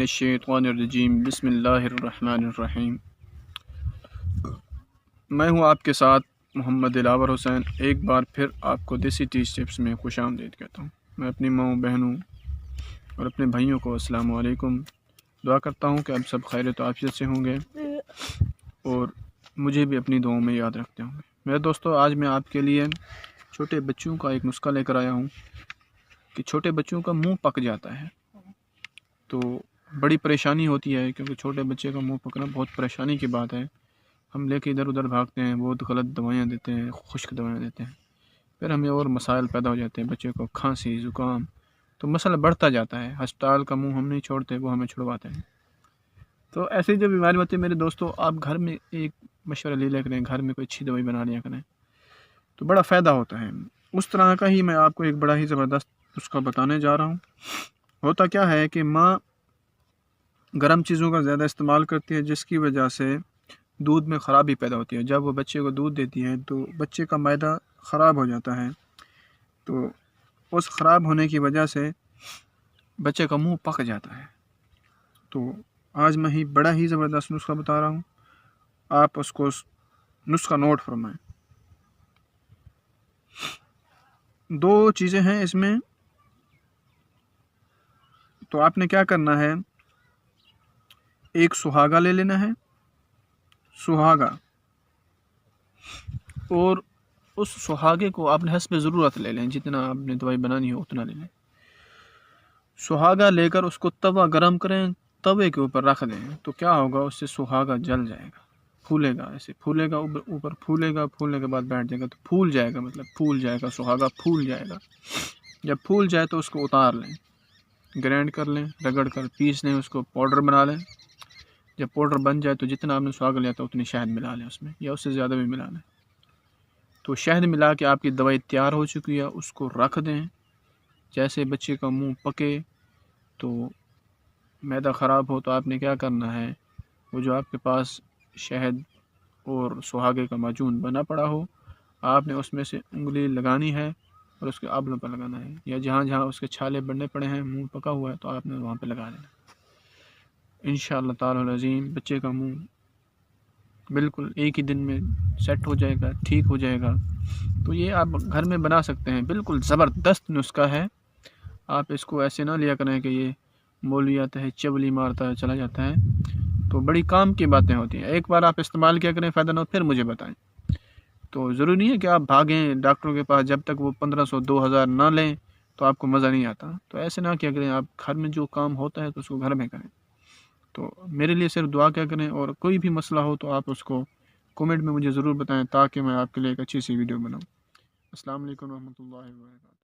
मिनश्शैतानिर्रजीम बिस्मिल्लाहिर्रहमानिर्रहीम। मैं हूँ आपके साथ मोहम्मद दिलावर हुसैन। एक बार फिर आपको देसी टीच टिप्स में खुशामदीद कहता हूँ। मैं अपनी माँ बहनों और अपने भाइयों को अस्सलाम वालेकुम। दुआ करता हूँ कि आप सब खैरियत और आफियत से होंगे और मुझे भी अपनी दुआओं में याद रखते होंगे। मेरे दोस्तों, आज मैं आपके लिए छोटे बच्चों का एक नुस्खा लेकर आया हूँ कि छोटे बच्चों का मुंह पक जाता है तो बड़ी परेशानी होती है, क्योंकि छोटे बच्चे का मुंह पकना बहुत परेशानी की बात है। हम लेके इधर उधर भागते हैं, बहुत गलत दवाइयाँ देते हैं, खुश्क दवाइयाँ देते हैं, फिर हमें और मसाइल पैदा हो जाते हैं। बच्चे को खांसी ज़ुकाम, तो मसला बढ़ता जाता है। अस्पताल का मुंह हम नहीं छोड़ते, वो हमें छुड़वाते हैं। तो ऐसी जो बीमारी होती है मेरे दोस्तों, आप घर में एक मशवरा ले लिया करें, घर में कोई अच्छी दवाई बना लिया करें तो बड़ा फ़ायदा होता है। उस तरह का ही मैं आपको एक बड़ा ही ज़बरदस्त उसका बताने जा रहा हूँ। होता क्या है कि माँ गर्म चीज़ों का ज़्यादा इस्तेमाल करती है, जिसकी वजह से दूध में ख़राबी पैदा होती है। जब वो बच्चे को दूध देती है तो बच्चे का मैदा ख़राब हो जाता है, तो उस ख़राब होने की वजह से बच्चे का मुंह पक जाता है। तो आज मैं ही बड़ा ही ज़बरदस्त नुस्खा बता रहा हूँ, आप उसको नुस्खा नोट फरमाएं। 2 चीज़ें हैं इसमें। तो आपने क्या करना है, एक सुहागा ले लेना है, सुहागा, और उस सुहागे को आपने हस्ब ज़रूरत ले लें, जितना आपने दवाई बनानी हो उतना ले लें। सुहागा लेकर उसको तवा गरम करें, तवे के ऊपर रख दें, तो क्या होगा, उससे सुहागा जल जाएगा, फूलेगा, ऐसे फूलेगा, ऊपर फूलेगा, फूलने के बाद बैठ जाएगा, तो फूल जाएगा, मतलब फूल जाएगा, सुहागा फूल जाएगा। जब फूल जाए तो उसको उतार लें, ग्राइंड कर लें, रगड़ कर पीस लें, उसको पाउडर बना लें। जब पाउडर बन जाए तो जितना आपने सुहागा लिया था उतनी शहद मिला लें उसमें, या उससे ज़्यादा भी मिला लें। तो शहद मिला के आपकी दवाई तैयार हो चुकी है, उसको रख दें। जैसे बच्चे का मुंह पके तो मैदा ख़राब हो तो आपने क्या करना है, वो जो आपके पास शहद और सुहागे का माजून बना पड़ा हो, आपने उसमें से उंगली लगानी है और उसके आबलों पर लगाना है, या जहाँ जहाँ उसके छाले बनने पड़े हैं, मुंह पका हुआ है, तो आपने वहाँ पे लगा देना। इंशाअल्लाह ताला अज़ीम बच्चे का मुंह बिल्कुल एक ही दिन में सेट हो जाएगा, ठीक हो जाएगा। तो ये आप घर में बना सकते हैं, बिल्कुल ज़बरदस्त नुस्खा है। आप इसको ऐसे ना लिया करें कि ये मौलवी आता है चवली मारता है चला जाता है, तो बड़ी काम की बातें होती हैं। एक बार आप इस्तेमाल किया करें, फ़ायदा ना हो फिर मुझे बताएं। तो ज़रूरी नहीं है कि आप भागें डॉक्टरों के पास, जब तक वो 1500 2000 ना लें तो आपको मज़ा नहीं आता। तो ऐसे ना किया करें, आप घर में जो काम होता है तो उसको घर में करें। तो मेरे लिए सिर्फ दुआ क्या करें, और कोई भी मसला हो तो आप उसको कमेंट में मुझे ज़रूर बताएं, ताकि मैं आपके लिए एक अच्छी सी वीडियो बनाऊं। अस्सलाम वालेकुम रहमतुल्लाहि व बरकातहू।